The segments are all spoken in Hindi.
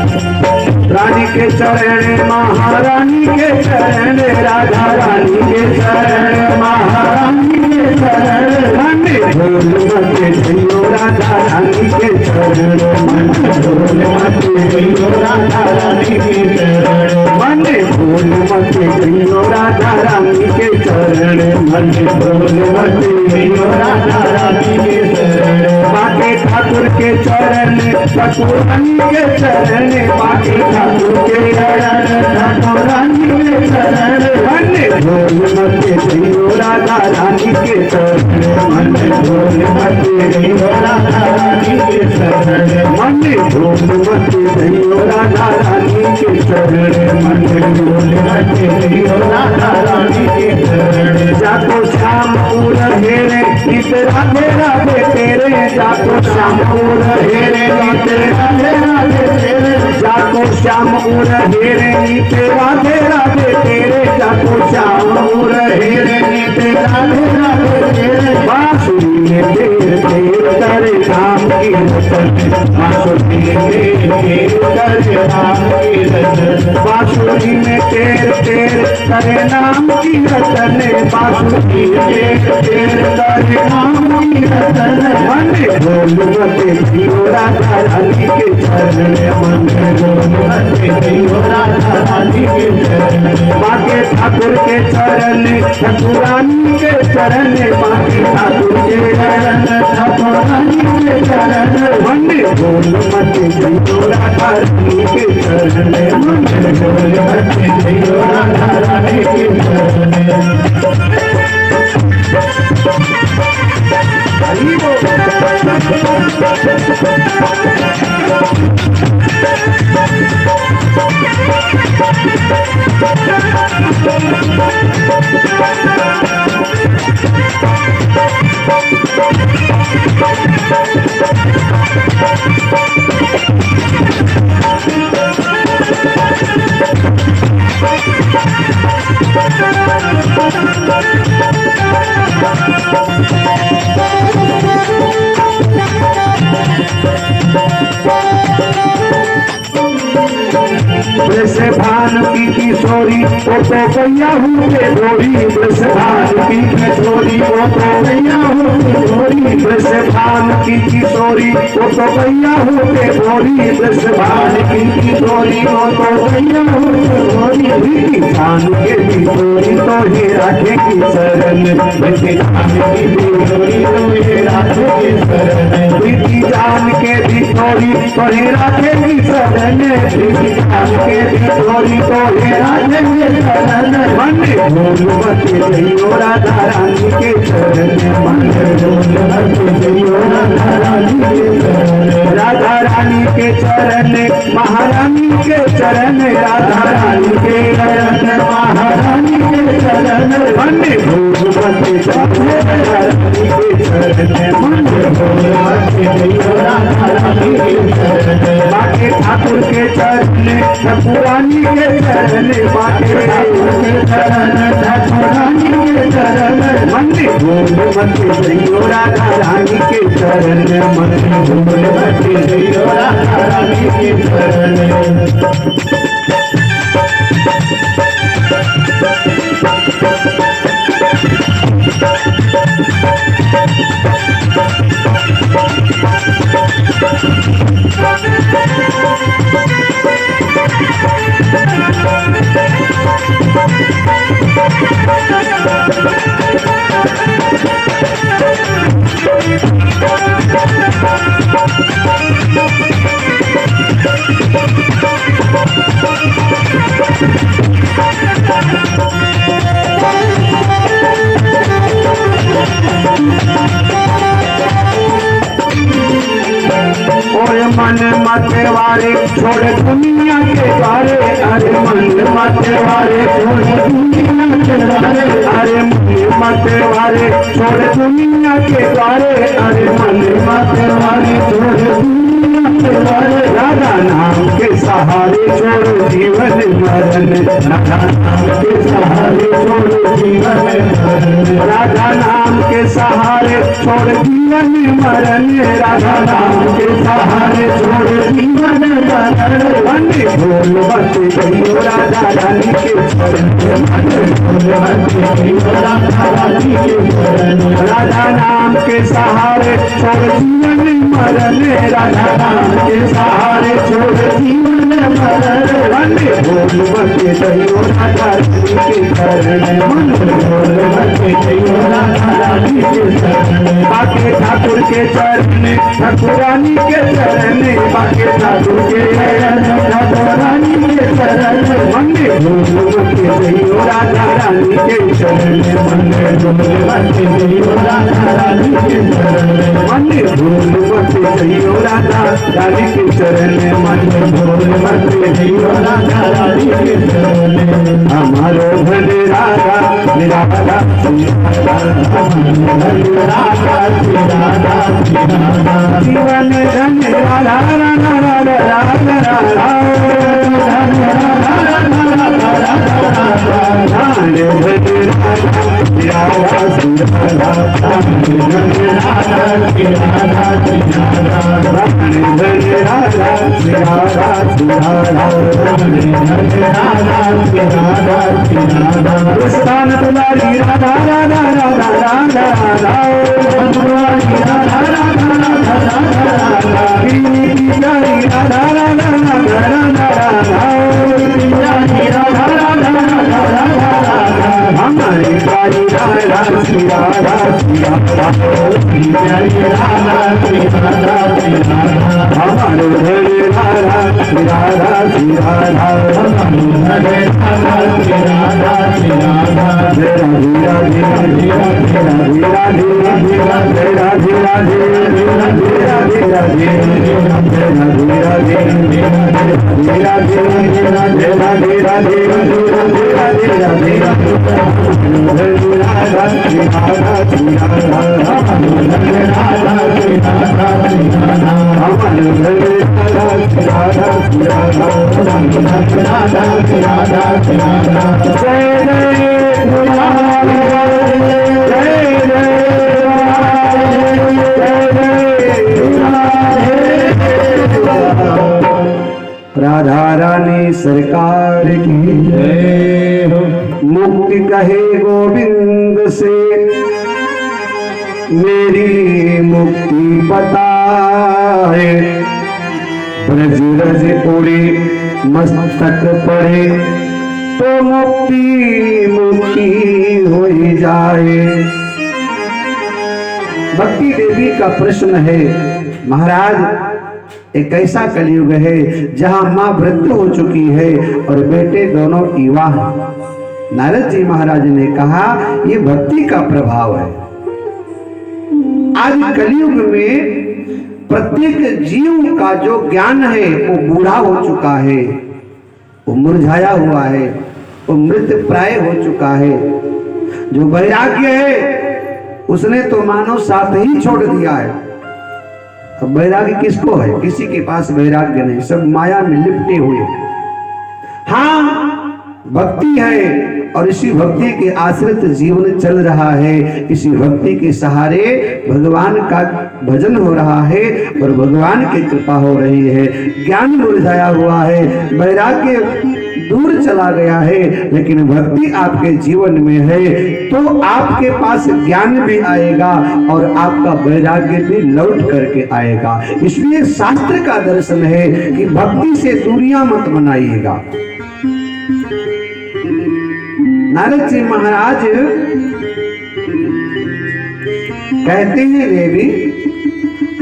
रानी के चरण महारानी के चरण, राधा रानी के चरण महारानी के चरण, मन भूल मत जियो राधा रानी के चरण, मन भूल मत जियो राधा रानी के चरण, मन भूल मत जियो राधा रानी के चरण, मन भूल मत जियो राधा रानी के चरण। बाके ठाकुर के चरण ठाकुरानी के चरण, बाके ठाकुर के चरण ठाकुरानी के चरण, मन भूल मत जियो राधा रानी के चरण, मन भूल मत जियो राधा रानी के चरण, मन भूल मत जियो राधा रानी के चरण, मन भूल मत जियो राधा रानी के चरण। जाको श्याम पूरा हेरे नित राधे राधे तेरे, जाको श्याम पूरा हेरे नित राधे राधे तेरे, जाको श्याम पूरा हेरे नित राधे राधे तेरे, जाको श्याम पूरा हेरे नित राधे राधे तेरे। बांसुरी में तेर तेर करे नाम कीर्तन, बांसुरी में तेर करे नाम कीर्तन, बांसुरी में तेर तेर करे नाम कीर्तन, बांसुरी में तेर तेर करे नाम कीर्तन, मन भूल मत जियो राधा रानी के चरण, मन भूल मत जियो राधा रानी के चरण। बाके ठाकुर के चरण ठाकुरानी के चरण, बाके ठाकुर के चरण ठाकुरानी के चरण, मन भूल मत जियो राधा रानी के चरण, मन भूल मत जियो राधा रानी के चरण। वैसे भान की किशोरी वो तो गैया हुए गोरी, वैसे भान की किशोरी वो तो गैया हुए गोरी, वैसे भान की किशोरी वो तो गैया हुए गोरी, वैसे भान की किशोरी वो तो गैया हुए गोरी। प्रीति जान के किशोरी तो ही राखेगी शरण, वैसे जान की किशोरी तो ही राखेगी शरण, प्रीति जान के किशोरी तो ही राखेगी शरण, प्रीति जान के किशोरी तो ही राखेगी शरण, मन भूल मत जियो राधा रानी के चरण, मन भूल मत जियो राधा रानी के चरण, राधा रानी के चरण महारानी के चरण, राधा रानी के चरण महारानी के चरण, मन भूल मत जियो राधा रानी के चरण, मन भूल मत जियो राधा रानी के चरण। बाके ठाकुर के चरण ठाकुरानी के चरण, बाके ठाकुर के चरण ठाकुरानी के चरण, मन भूल मत जियो राधा रानी के चरण, मन भूल मत जियो राधा रानी के चरण। मन मत वारे छोड़ दुनिया के बारे, अरे मन मत वारे छोड़ दुनिया के बारे, अरे मन मत वारे छोड़ दुनिया के बारे, अरे मन मत वारे छोड़ दुनिया के बारे। राधा नाम के सहारे छोड़ो जीवन मरण, राधा नाम के सहारे छोड़ो जीवन मरण, राधा नाम के सहारे छोड़ जीवन मरण, राधा नाम के सहारे छोड़ जीवन मरण, मन भूल मत गइयो राधा रानी के चरण राधा नाम के सहारे छोड़ जीवन मरण राधा नाम के सहारे छोड़ जीवन मरण भूल मत गइयो राधा रानी के चरण भूल मत गइयो राधा रानी के चरण बाके ठाकुर के चरण ठाकुरानी के चरण बाके ठाकुर के ठाकुरानी के चरण मंदिर भूल मत गइयो राधा रानी के चरण मंदिर भूल मत गइयो राधा रानी के चरण मंदिर भूल मत गइयो राधा रानी के चरण मंदिर भूल मत गइयो राधा रानी के चरण हमारो धन राधा मेरा राधा जीवन धन राधा राधा राधा राधा स्थान तुम्हारी राधा राधा राधा राधा राधा तुम्हारी राधा राधा राधा राधा राधा राधा हमारी प्यारी राधा श्री राधा श्री राधा प्यारी राधा श्री राधा श्री राधा हमारे हरे राधा श्री राधा श्री राधा हरे राधा श्री राधा श्री राधा तेरा धीरा धीरा धीरा तेरा धीरा धीरा धीरा तेरा धीरा धीरा धीरा तेरा धीरा धीरा तेरा धीरा धीरा धीरा धीरा धीरा तेरा धीरा धीरा धीरा तेरा धीरा धीरा राधा श्री राधा श्री राधा हरे राधा श्री राधा श्री राधा हरे राधा श्री राधा श्री राधा राधा श्री राधा श्री राधा जय राधा रानी सरकार की जय हो। मुक्ति कहे गोविंद से मेरी मुक्ति बताए ब्रज रज उड़े मस्तक पड़े तो मुक्ति मुक्ति हो जाए। भक्ति देवी का प्रश्न है महाराज एक ऐसा कलयुग है जहां मां वृद्ध हो चुकी है और बेटे दोनों युवा हैं। नारद जी महाराज ने कहा ये भक्ति का प्रभाव है। आज कलयुग में प्रत्येक जीव का जो ज्ञान है वो बूढ़ा हो चुका है, वो मुरझाया हुआ है, वो मृत प्राय हो चुका है। जो वैराग्य है उसने तो मानो साथ ही छोड़ दिया है। अब वैराग्य किसको है? किसी के पास वैराग्य नहीं, सब माया में लिपटे हुए। हाँ भक्ति है और इसी भक्ति के आश्रित जीवन चल रहा है। इसी भक्ति के सहारे भगवान का भजन हो रहा है और भगवान की कृपा हो रही है। ज्ञान मुरझाया हुआ है, वैराग्य दूर चला गया है, लेकिन भक्ति आपके जीवन में है तो आपके पास ज्ञान भी आएगा और आपका वैराग्य भी लौट करके आएगा। इसलिए शास्त्र का दर्शन है कि भक्ति से दूरियां मत बनाइएगा। नारद जी महाराज कहते हैं देवी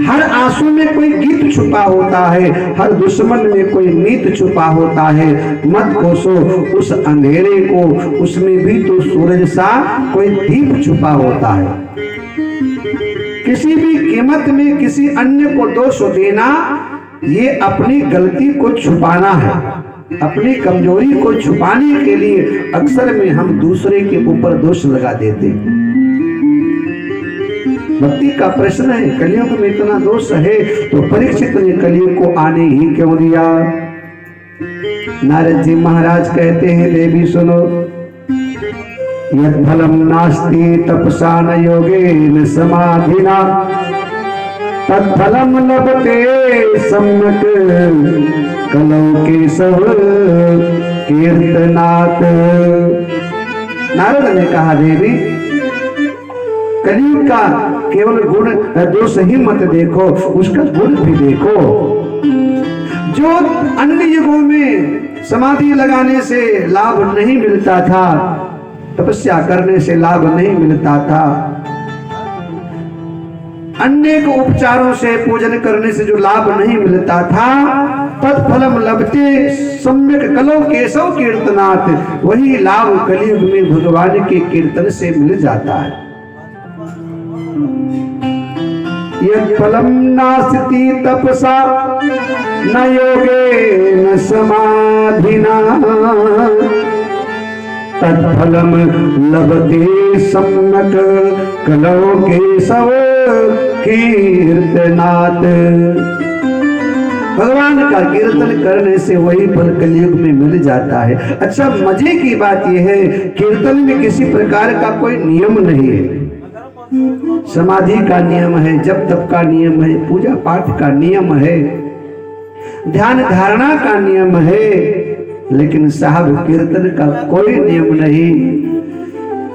हर आंसू में कोई गीत छुपा होता है, हर दुश्मन में कोई मीत छुपा होता है। मत कोसो उस अंधेरे को, उसमें भी तो सूरज सा कोई दीप छुपा होता है। किसी भी कीमत में किसी अन्य को दोष देना ये अपनी गलती को छुपाना है। अपनी कमजोरी को छुपाने के लिए अक्सर में हम दूसरे के ऊपर दोष लगा देते। भक्ति का प्रश्न है कलयुग में इतना दोष है तो परीक्षित ने कलयुग को आने ही क्यों दिया? नारद जी महाराज कहते हैं देवी सुनो, यत् फलम नास्ति तपसा न योगेन समाधिना तत्फलम लभते सम्यक कलौ केशव कीर्तनात्। नारद ने कहा, देवी कलयुग का केवल गुण दोष ही मत देखो, उसका गुण भी देखो। जो अन्य युगों में समाधि लगाने से लाभ नहीं मिलता था, तपस्या करने से लाभ नहीं मिलता था, अनेक उपचारों से पूजन करने से जो लाभ नहीं मिलता था, तत्फलम लभते सम्यक कलौ केशव कीर्तनात्, वही लाभ कलयुग में भगवान के कीर्तन से मिल जाता है। यत्फलम नास्ति तपसा न योगे न समाधिना, तत्फलम लभते सम्यक कलौ केशव कीर्तनात्। भगवान का कीर्तन करने से वही फल कलयुग में मिल जाता है। अच्छा, मजे की बात यह है, कीर्तन में किसी प्रकार का कोई नियम नहीं है। समाधि का नियम है, जप तप का नियम है, पूजा पाठ का नियम है, ध्यान धारणा का नियम है, लेकिन साहब कीर्तन का कोई नियम नहीं।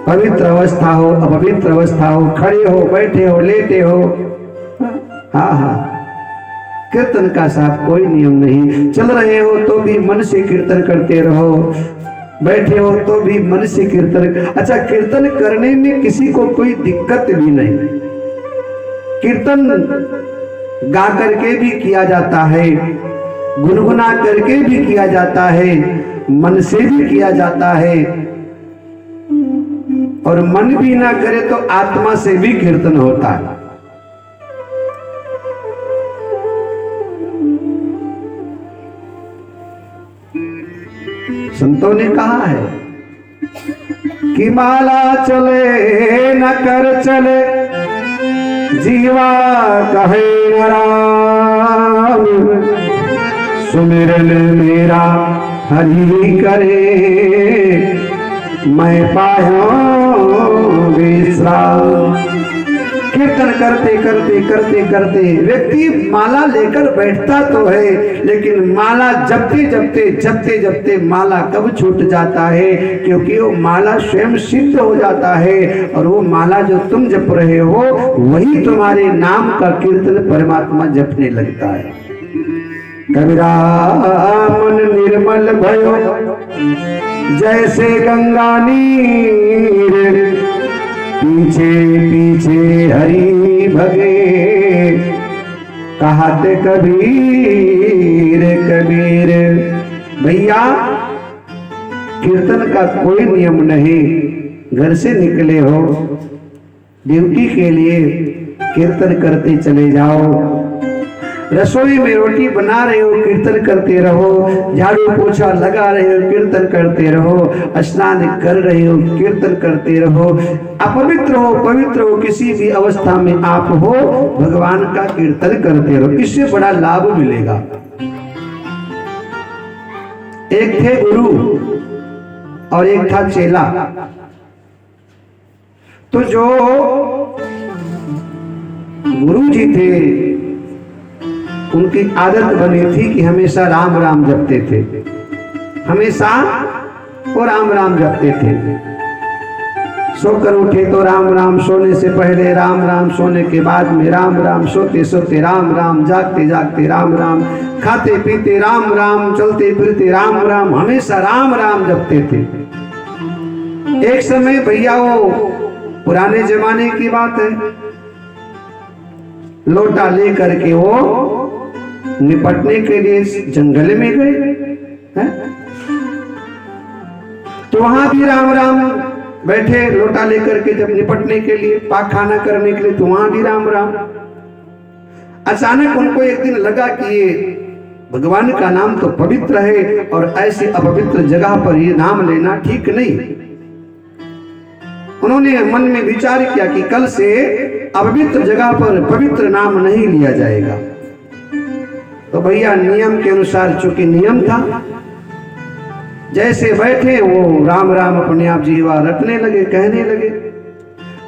पवित्र अवस्था हो, अपवित्र अवस्था हो, खड़े हो, बैठे हो, लेटे हो, हाँ, कीर्तन का साहब कोई नियम नहीं। चल रहे हो तो भी मन से कीर्तन करते रहो, बैठे हो तो भी मन से कीर्तन। अच्छा, कीर्तन करने में किसी को कोई दिक्कत भी नहीं। कीर्तन गा करके भी किया जाता है, गुनगुना करके भी किया जाता है, मन से भी किया जाता है, और मन भी ना करे तो आत्मा से भी कीर्तन होता है। संतों ने कहा है कि माला चले न कर चले, जीवा कहे न राम, सुमिरन मेरा हरि करे, मैं पाया विश्राम। कीर्तन करते करते करते करते व्यक्ति माला लेकर बैठता तो है, लेकिन माला जपते जपते जपते जपते माला कब छूट जाता है, क्योंकि वो माला स्वयं सिद्ध हो जाता है, और वो माला जो तुम जप रहे हो वही तुम्हारे नाम का कीर्तन परमात्मा जपने लगता है। कबीरा मन निर्मल भयो जैसे गंगा नीर, पीछे पीछे हरि भगे, कहते कबीर कबीर। भैया, कीर्तन का कोई नियम नहीं। घर से निकले हो ड्यूटी के लिए, कीर्तन करते चले जाओ। रसोई में रोटी बना रहे हो, कीर्तन करते रहो। झाड़ू पोछा लगा रहे हो, कीर्तन करते रहो। स्नान कर रहे हो, कीर्तन करते रहो। अपवित्र हो पवित्र हो, किसी भी अवस्था में आप हो, भगवान का कीर्तन करते रहो। इससे बड़ा लाभ मिलेगा। एक थे गुरु और एक था चेला। तो जो गुरु जी थे उनकी आदत बनी थी कि हमेशा राम राम जपते थे, हमेशा वो राम राम जपते थे। सोकर उठे तो राम राम, सोने से पहले राम राम, सोने के बाद में राम राम, सोते सोते राम राम, जागते जागते राम राम, खाते पीते राम राम, चलते फिरते राम राम, हमेशा राम राम जपते थे। एक समय भैया, वो पुराने जमाने की बात है, लोटा लेकर के वो निपटने के लिए जंगल में गए। तो वहां भी राम राम बैठे, लोटा लेकर के जब निपटने के लिए, पाखाना करने के लिए, तो वहां भी राम राम। अचानक उनको एक दिन लगा कि ये भगवान का नाम तो पवित्र है, और ऐसी अपवित्र जगह पर ये नाम लेना ठीक नहीं। उन्होंने मन में विचार किया कि कल से अपवित्र जगह पर पवित्र नाम नहीं लिया जाएगा। तो भैया नियम के अनुसार, चूंकि नियम था, जैसे बैठे वो राम राम अपने आप जीवा रटने लगे, कहने लगे।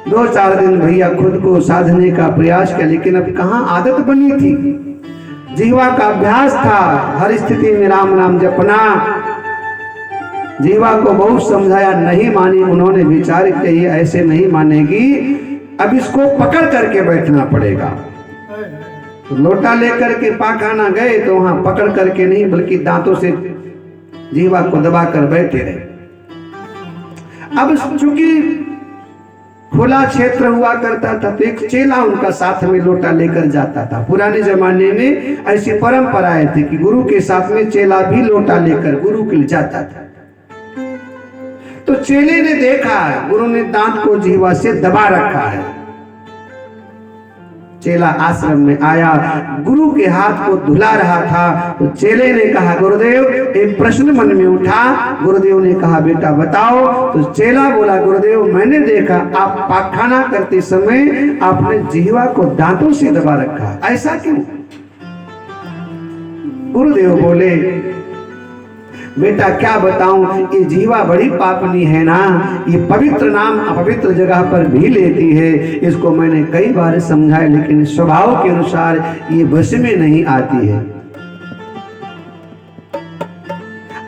2-4 दिन भैया खुद को साधने का प्रयास किया, लेकिन अब कहाँ आदत बनी थी, जीवा का अभ्यास था हर स्थिति में राम नाम जपना। जीवा को बहुत समझाया, नहीं मानी। उन्होंने विचार किया ये ऐसे नहीं मानेगी, अब इसको पकड़ करके बैठना पड़ेगा। तो लोटा लेकर के पाखाना गए तो वहां पकड़ करके नहीं बल्कि दांतों से जीवा को दबाकर बैठे रहे। अब चूंकि खुला क्षेत्र हुआ करता था तो एक चेला उनका साथ में लोटा लेकर जाता था। पुराने जमाने में ऐसी परंपराएं थी कि गुरु के साथ में चेला भी लोटा लेकर गुरु के लिए जाता था। तो चेले ने देखा गुरु ने दांत को जीवा से दबा रखा है। चेला आश्रम में आया, गुरु के हाथ को धुला रहा था। तो चेले ने कहा गुरुदेव, एक प्रश्न मन में उठा। गुरुदेव ने कहा बेटा बताओ। तो चेला बोला गुरुदेव मैंने देखा आप पाखाना करते समय आपने जीवा को दांतों से दबा रखा, ऐसा क्यों? गुरुदेव बोले बेटा क्या बताऊं, ये जीवा बड़ी पापनी है ना, ये पवित्र नाम अपवित्र जगह पर भी लेती है। इसको मैंने कई बार समझाया लेकिन स्वभाव के अनुसार ये बस में नहीं आती है।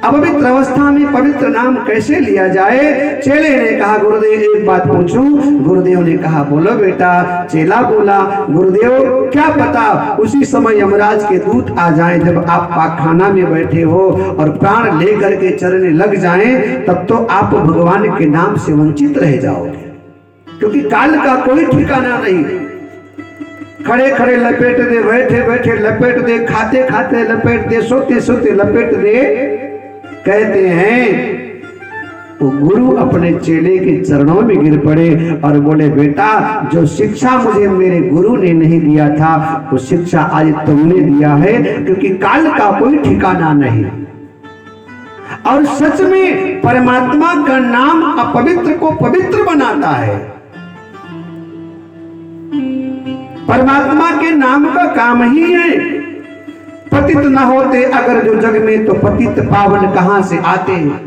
अपवित्र अवस्था में पवित्र नाम कैसे लिया जाए? चेले ने कहा गुरुदेव एक बात पूछूं? गुरुदेव ने कहा बोलो बेटा। चेला बोला गुरुदेव क्या पता उसी समय यमराज के दूत आ जाएं, जब आप पाखाना में बैठे हो और प्राण लेकर के चरने लग जाएं, तब तो आप भगवान के नाम से वंचित रह जाओगे, क्योंकि काल का कोई ठिकाना नहीं। खड़े खड़े लपेट दे, बैठे बैठे लपेट दे, खाते खाते लपेट दे, सोते सोते लपेट दे। कहते हैं वो गुरु अपने चेले के चरणों में गिर पड़े और बोले बेटा जो शिक्षा मुझे मेरे गुरु ने नहीं दिया था वो शिक्षा आज तुमने दिया है, क्योंकि काल का कोई ठिकाना नहीं। और सच में परमात्मा का नाम अपवित्र को पवित्र बनाता है। परमात्मा के नाम का काम ही है। पतित न होते अगर जो जग में तो पतित पावन कहां से आते हैं।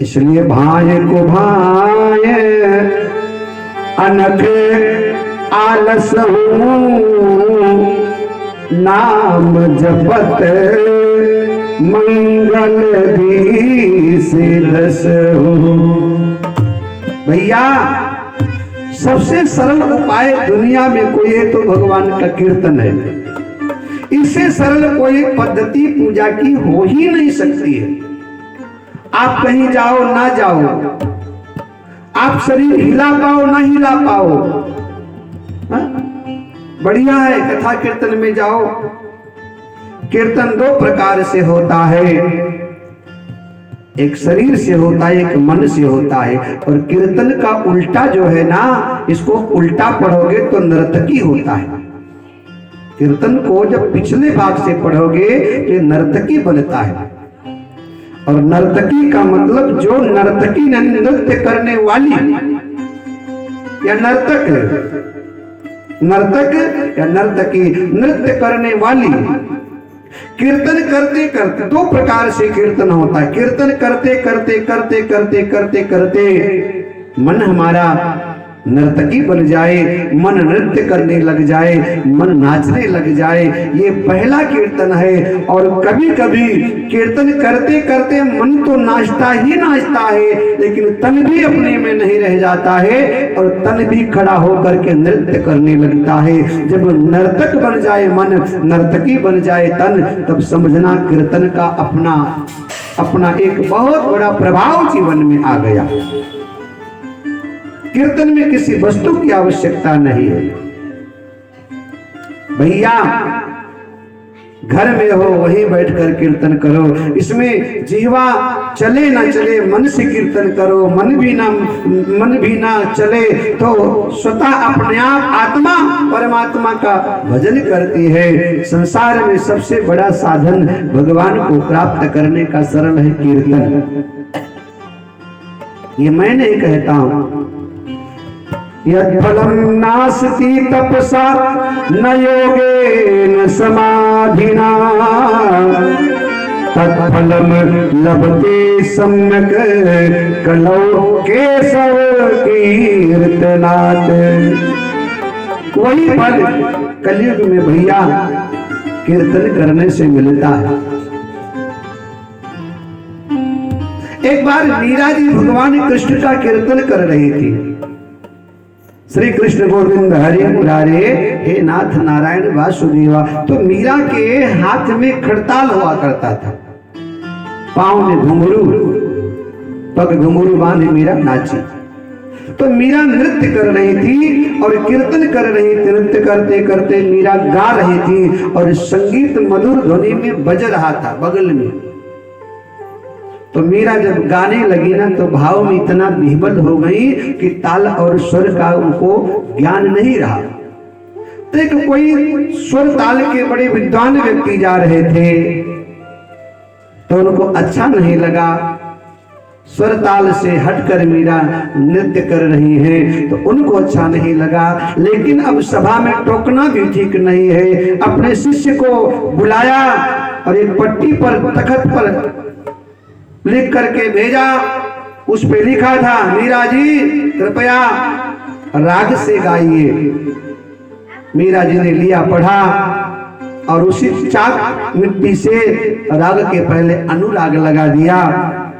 इसलिए भाए को भाए अनख आलस नाम जपत मंगल दीस रस। भैया सबसे सरल उपाय दुनिया में कोई है तो भगवान का कीर्तन है। इससे सरल कोई पद्धति पूजा की हो ही नहीं सकती है। आप कहीं जाओ ना जाओ, आप शरीर हिला पाओ ना हिला पाओ, बढ़िया है कथा कीर्तन में जाओ। कीर्तन 2 प्रकार से होता है, एक शरीर से होता है, एक मन से होता है। और कीर्तन का उल्टा जो है ना, इसको उल्टा पढ़ोगे तो नर्तकी होता है। कीर्तन को जब पिछले भाग से पढ़ोगे तो नर्तकी बनता है। और नर्तकी का मतलब जो नर्तकी नृत्य करने वाली या नर्तक, नर्तक या नर्तकी नृत्य करने वाली। कीर्तन करते करते 2 प्रकार से कीर्तन होता है। कीर्तन करते करते करते करते करते करते मन हमारा नर्तकी बन जाए, मन नृत्य करने लग जाए, मन नाचने लग जाए, ये पहला कीर्तन है। और कभी कभी कीर्तन करते करते मन तो नाचता ही नाचता है, लेकिन तन भी अपने में नहीं रह जाता है और तन भी खड़ा होकर के नृत्य करने लगता है। जब नर्तक बन जाए मन, नर्तकी बन जाए तन, तब समझना कीर्तन का अपना एक बहुत बड़ा प्रभाव जीवन में आ गया। कीर्तन में किसी वस्तु की आवश्यकता नहीं है। भैया घर में हो वहीं बैठकर कीर्तन करो। इसमें जीवा चले ना चले, मन से कीर्तन करो। मन भी ना चले तो स्वतः अपने आप आत्मा परमात्मा का भजन करती है। संसार में सबसे बड़ा साधन भगवान को प्राप्त करने का सरल है कीर्तन। ये मैं नहीं कहता हूं। यत्फलं नास्ति तपसा न योगेन समाधिना तत्फलं फलम लभते सम्यक कलौ केशव कीर्तनात्। वही फल कलयुग में भैया कीर्तन करने से मिलता है। एक बार मीरा जी भगवान कृष्ण का कीर्तन कर रही थी। श्री कृष्ण गोविंद हरे मुरारे, हे नाथ नारायण वासुदेवा। तो मीरा के हाथ में खड़ताल हुआ करता था, पांव में घुंघरू, पग घुंघरू बांधे मीरा नाची। तो मीरा नृत्य कर रही थी और कीर्तन कर रही थी। नृत्य करते करते मीरा गा रही थी और संगीत मधुर ध्वनि में बज रहा था बगल में। तो मीरा जब गाने लगी ना तो भाव में इतना विह्वल हो गई कि ताल और स्वर का उनको ज्ञान नहीं रहा। तो एक कोई स्वर ताल के बड़े विद्वान व्यक्ति जा रहे थे तो उनको अच्छा नहीं लगा। स्वर ताल से हटकर मीरा नृत्य कर रही है तो उनको अच्छा नहीं लगा। लेकिन अब सभा में टोकना भी ठीक नहीं है। अपने शिष्य को बुलाया और एक पट्टी पर तखत पर लिख करके भेजा। उस पे लिखा था, मीरा जी कृपया राग से गाइए। मीरा जी ने लिया, पढ़ा और उसी चाक मिट्टी से राग के पहले अनुराग लगा दिया।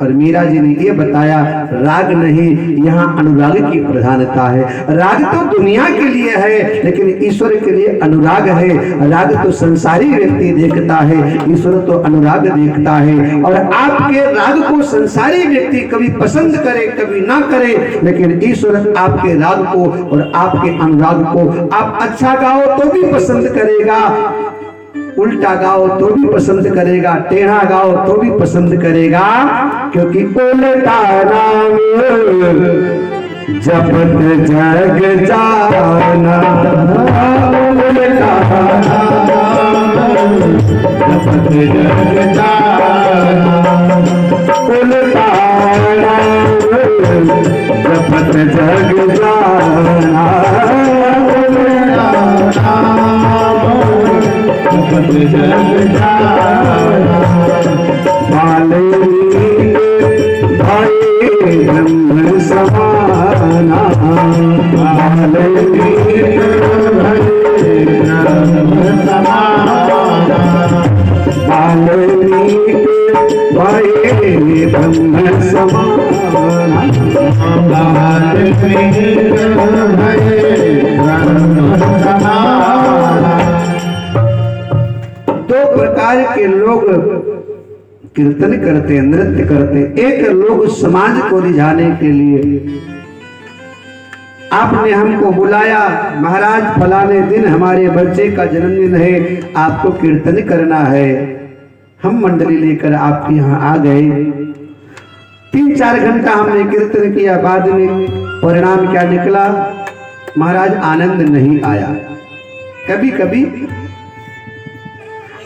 और मीरा जी ने ये बताया, राग नहीं, यहाँ अनुराग की प्रधानता है। राग तो दुनिया के लिए है लेकिन ईश्वर के लिए अनुराग है। राग तो संसारी व्यक्ति देखता है, ईश्वर तो अनुराग देखता है। और आपके राग को संसारी व्यक्ति कभी पसंद करे कभी ना करे, लेकिन ईश्वर आपके राग को और आपके अनुराग को आप अच्छा गाओ तो भी पसंद करेगा, उल्टा गाओ तो भी पसंद करेगा, टेढ़ा गाओ तो भी पसंद करेगा। क्योंकि उल्टा नाम जपत जग जाना, उल्टा नाम जपत जग जाना, उल्टा नाम जपत जग जाना, जग जाना। भाई ब्रह्म समाना, भाई ब्रह्म समाना। दो प्रकार के लोग कीर्तन करते, नृत्य करते। एक लोग समाज को रिझाने के लिए। आपने हमको बुलाया, महाराज फलाने दिन हमारे बच्चे का जन्मदिन है, आपको कीर्तन करना है। हम मंडली लेकर आपके यहाँ आ गए। 3-4 घंटा हमने कीर्तन किया, बाद में परिणाम क्या निकला? महाराज आनंद नहीं आया। कभी कभी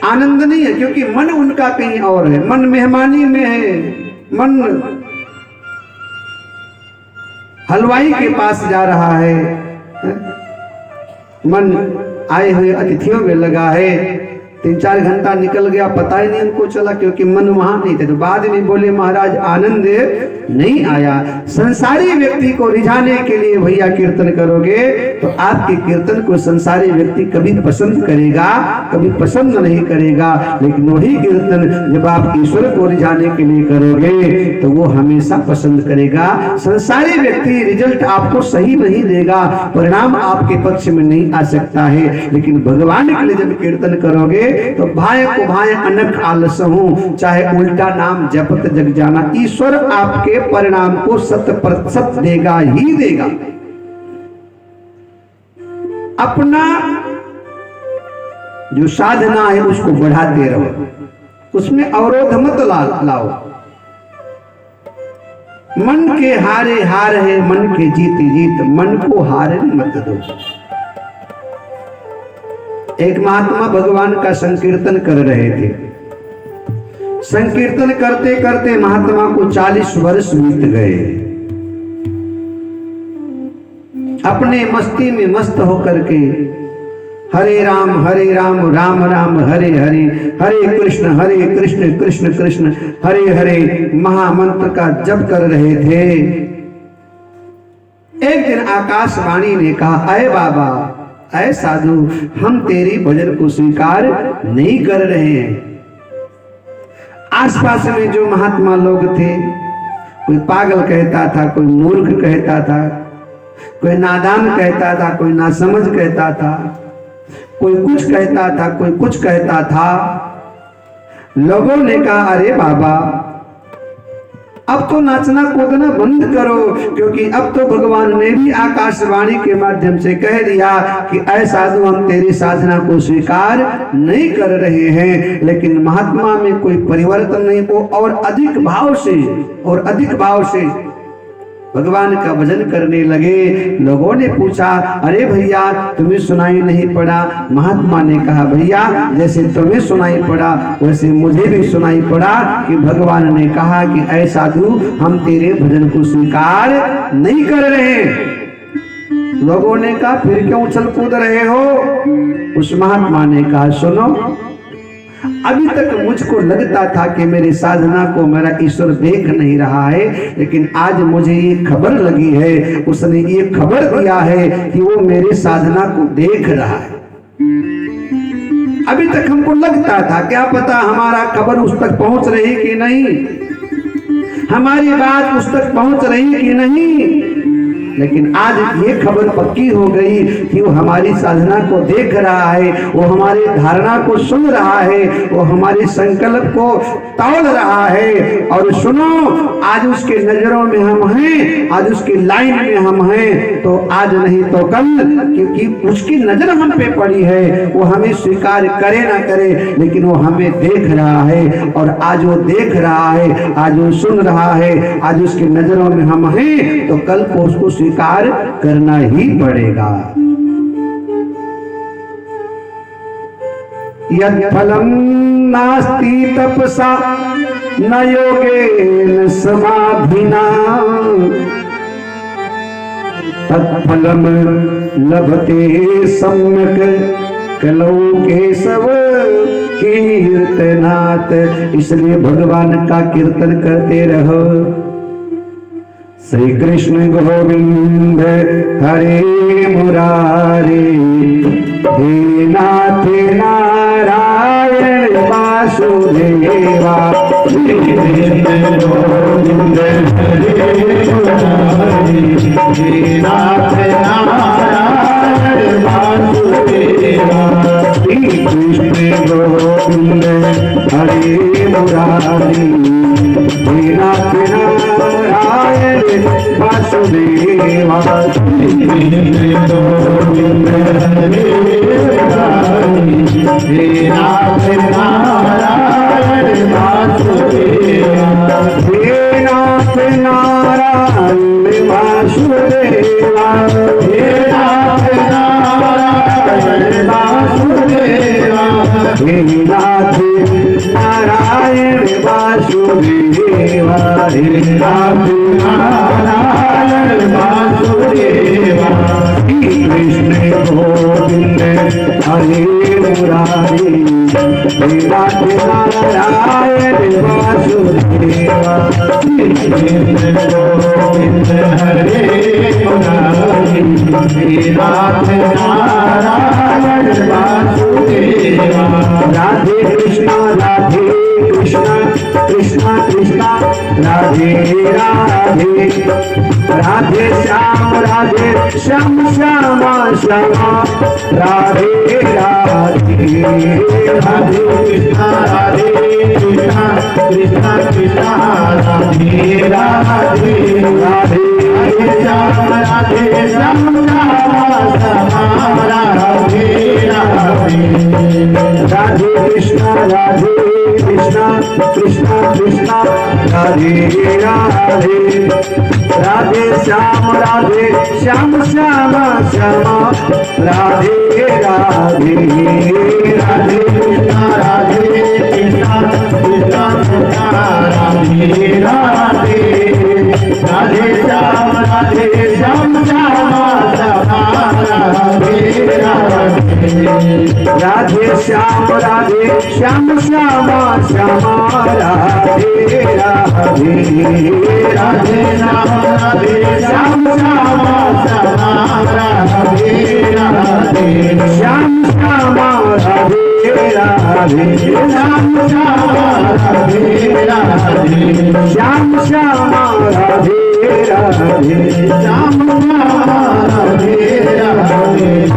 आनंद नहीं है क्योंकि मन उनका कहीं और है, मन मेहमानी में है, मन हलवाई के पास जा रहा है, मन आए हुए अतिथियों में लगा है। 3-4 घंटा निकल गया, पता ही नहीं उनको चला क्योंकि मन वहां नहीं थे। तो बाद में बोले महाराज आनंद नहीं आया। संसारी व्यक्ति को रिझाने के लिए भैया कीर्तन करोगे तो आपके कीर्तन को संसारी व्यक्ति कभी पसंद करेगा कभी पसंद नहीं करेगा। लेकिन वही कीर्तन जब आप ईश्वर को रिझाने के लिए करोगे तो वो हमेशा पसंद करेगा। संसारी व्यक्ति रिजल्ट आपको सही नहीं देगा, परिणाम आपके पक्ष में नहीं आ सकता है। लेकिन भगवान के लिए जब कीर्तन करोगे तो भाई को भाई अनक आलस हूं, चाहे उल्टा नाम जपत जग जाना। ईश्वर आपके परिणाम को 100% देगा ही देगा। अपना जो साधना है उसको बढ़ाते रहो, उसमें अवरोध मत लाओ। मन के हारे हार है, मन के जीत जीत, मन को हारे मत दो। एक महात्मा भगवान का संकीर्तन कर रहे थे। संकीर्तन करते करते महात्मा को 40 वर्ष बीत गए। अपने मस्ती में मस्त होकर के हरे राम राम राम हरे हरे, हरे कृष्ण कृष्ण कृष्ण हरे हरे महामंत्र का जप कर रहे थे। एक दिन आकाशवाणी ने कहा, अय बाबा, अय साधु, हम तेरी भजन को स्वीकार नहीं कर रहे हैं। आसपास में जो महात्मा लोग थे, कोई पागल कहता था, कोई मूर्ख कहता था, कोई नादान कहता था, कोई नासमझ कहता था, कोई कुछ कहता था, कोई कुछ कहता था। लोगों ने कहा, अरे बाबा, अब तो नाचना कूदना बंद करो, क्योंकि अब तो भगवान ने भी आकाशवाणी के माध्यम से कह दिया कि ऐ साधु, हम तेरी साधना को स्वीकार नहीं कर रहे हैं। लेकिन महात्मा में कोई परिवर्तन नहीं, वो और अधिक भाव से भगवान का भजन करने लगे। लोगों ने पूछा, अरे भैया, तुम्हें सुनाई नहीं पड़ा? महात्मा ने कहा, भैया, जैसे तुम्हें सुनाई पड़ा वैसे मुझे भी सुनाई पड़ा कि भगवान ने कहा कि ऐ साधु, हम तेरे भजन को स्वीकार नहीं कर रहे। लोगों ने कहा, फिर क्यों उछल कूद रहे हो? उस महात्मा ने कहा, सुनो, अभी तक मुझको लगता था कि मेरी साधना को मेरा ईश्वर देख नहीं रहा है, लेकिन आज मुझे ये खबर लगी है, उसने ये खबर दिया है कि वो मेरी साधना को देख रहा है। अभी तक हमको लगता था, क्या पता हमारा खबर उस तक पहुंच रही कि नहीं, हमारी बात उस तक पहुंच रही कि नहीं, लेकिन आज ये खबर पक्की हो गई कि वो हमारी साधना को देख रहा है, वो हमारी धारणा को सुन रहा है, वो हमारे संकल्प को तौल रहा है। और सुनो, आज उसके नजरों में हम हैं, आज उसकी लाइन में हम हैं, तो आज नहीं तो कल, क्योंकि उसकी नजर हम पे पड़ी है। वो हमें स्वीकार करे ना करे, लेकिन वो हमें देख रहा है। और आज वो देख रहा है, आज वो सुन रहा है, आज उसकी नजरों में हम हैं, तो कल को उसको स्वीकार करना ही पड़ेगा। यद फलम नास्ति तपसा न योगेन समाधिना तत्फलम लभते सम्यक कलौ केशव कीर्तनात्। इसलिए भगवान का कीर्तन करते रहो। श्री कृष्ण गोविंद हरे मुरारी, हे नाथ नारायण वासुदेवा। श्री कृष्ण गोविंद हरे मुरारी, हे नाथ नारायण वासुदेवा। श्री कृष्ण गोविंद हरे मुरारी, हे नाथ नारायण वासुदेवा। हे नाथ नारायण वासुदेवा, हे नाथ नारायण वासुदेवा, हे नाथ नारायण वासुदेवा, हे नाथ नारायण वासुदेवा, हे नाथ नारायण वासुदेवा। कृष्ण गोविंद हरे मुरारी, हे नाथ नारायण वासुदेवा। कृष्ण गोविंद हरे मुरारी, हे नाथ नारायण वासुदेवा। राधे कृष्णा कृष्णा कृष्णा राधे राधे, राधे श्याम श्यामा श्यामा, राधे राधे, राधे कृष्णा कृष्णा कृष्णा कृष्णा, राधे राधे, राधे श्याम श्यामा श्यामा, राधे राधे, राधे कृष्णा कृष्णा कृष्णा राधे राधे, राधे श्याम श्यामा श्यामा, राधे राधे, राधे कृष्णा कृष्णा कृष्णा कृष्णा, राधे राधे, राधे श्याम श्यामा श्यामा, राधे राधे। राधे श्याम श्यामा श्यामा राधे राधे राधे श्याम श्यामा श्यामा राधे राधे श्याम श्यामा राधे राधे श्याम श्यामा राधे राधे श्याम श्यामा राधे राधे श्याम